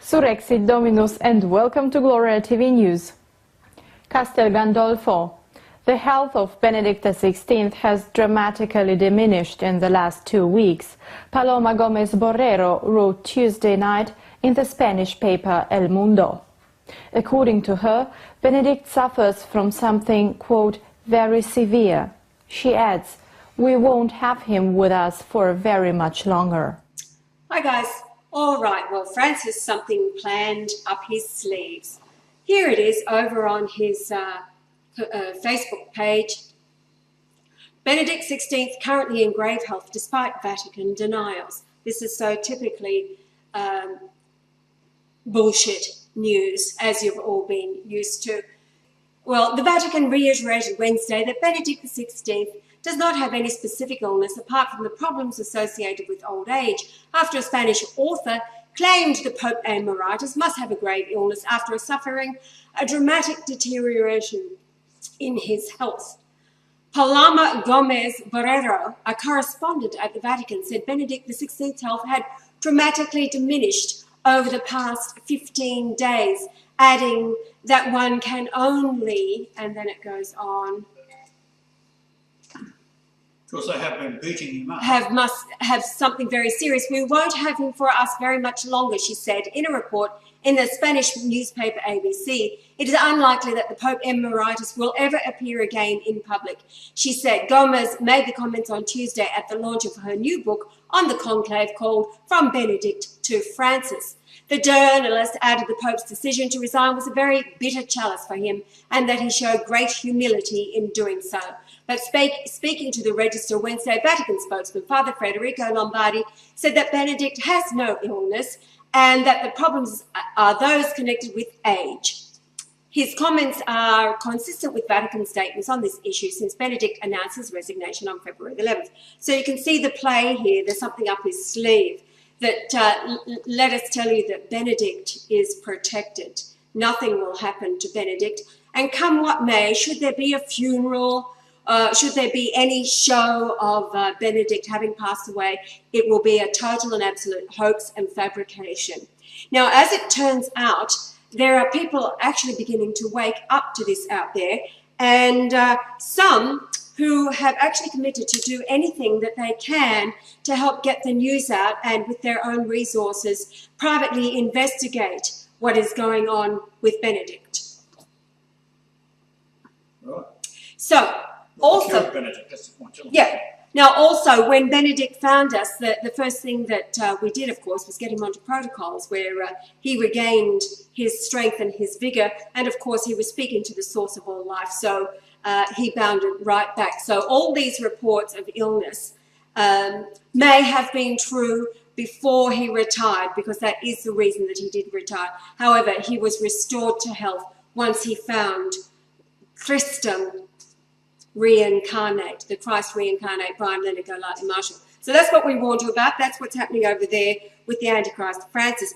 Surrexit Dominus and welcome to Gloria TV News. Castel Gandolfo. The health of Benedict XVI has dramatically diminished in the last 2 weeks, Paloma Gomez Borrero wrote Tuesday night in the Spanish paper El Mundo. According to her, Benedict suffers from something, quote, very severe. She adds, "We won't have him with us for very much longer." Hi guys. All right, well, Francis has something planned up his sleeves. Here it is over on his Facebook page. Benedict XVI currently in grave health despite Vatican denials. This is so typically bullshit news, as you've all been used to. Well, the Vatican reiterated Wednesday that Benedict XVI does not have any specific illness apart from the problems associated with old age, after a Spanish author claimed the Pope Emeritus must have a grave illness after suffering a dramatic deterioration in his health. Paloma Gomez Borrero, a correspondent at the Vatican, said Benedict XVI's health had dramatically diminished over the past 15 days, adding that one can only, and then it goes on, because they have been beating him up. Must have something very serious. We won't have him for us very much longer, she said in a report in the Spanish newspaper ABC. It is unlikely that the Pope Emeritus will ever appear again in public, she said. Gomez made the comments on Tuesday at the launch of her new book on the conclave called From Benedict to Francis. The journalist added the Pope's decision to resign was a very bitter chalice for him and that he showed great humility in doing so. But speaking to the Register Wednesday, Vatican spokesman Father Federico Lombardi said that Benedict has no illness and that the problems are those connected with age. His comments are consistent with Vatican statements on this issue since Benedict announced his resignation on February the 11th. So you can see the play here. There's something up his sleeve that let us tell you that Benedict is protected. Nothing will happen to Benedict. And come what may, should there be a funeral, should there be any show of Benedict having passed away, it will be a total and absolute hoax and fabrication. Now, as it turns out, there are people actually beginning to wake up to this out there, and some who have actually committed to do anything that they can to help get the news out and with their own resources privately investigate what is going on with Benedict. Right. So, also, Benedict, that's the point. yeah. Now, also, when Benedict found us, the first thing that we did, of course, was get him onto protocols where he regained his strength and his vigor. And, of course, he was speaking to the source of all life. So he bounded right back. So all these reports of illness may have been true before he retired, because that is the reason that he did retire. However, he was restored to health once he found Christum reincarnate, the Christ reincarnate, Brian Leonard Golightly Marshall. So that's what we warned you about. That's what's happening over there with the Antichrist Francis.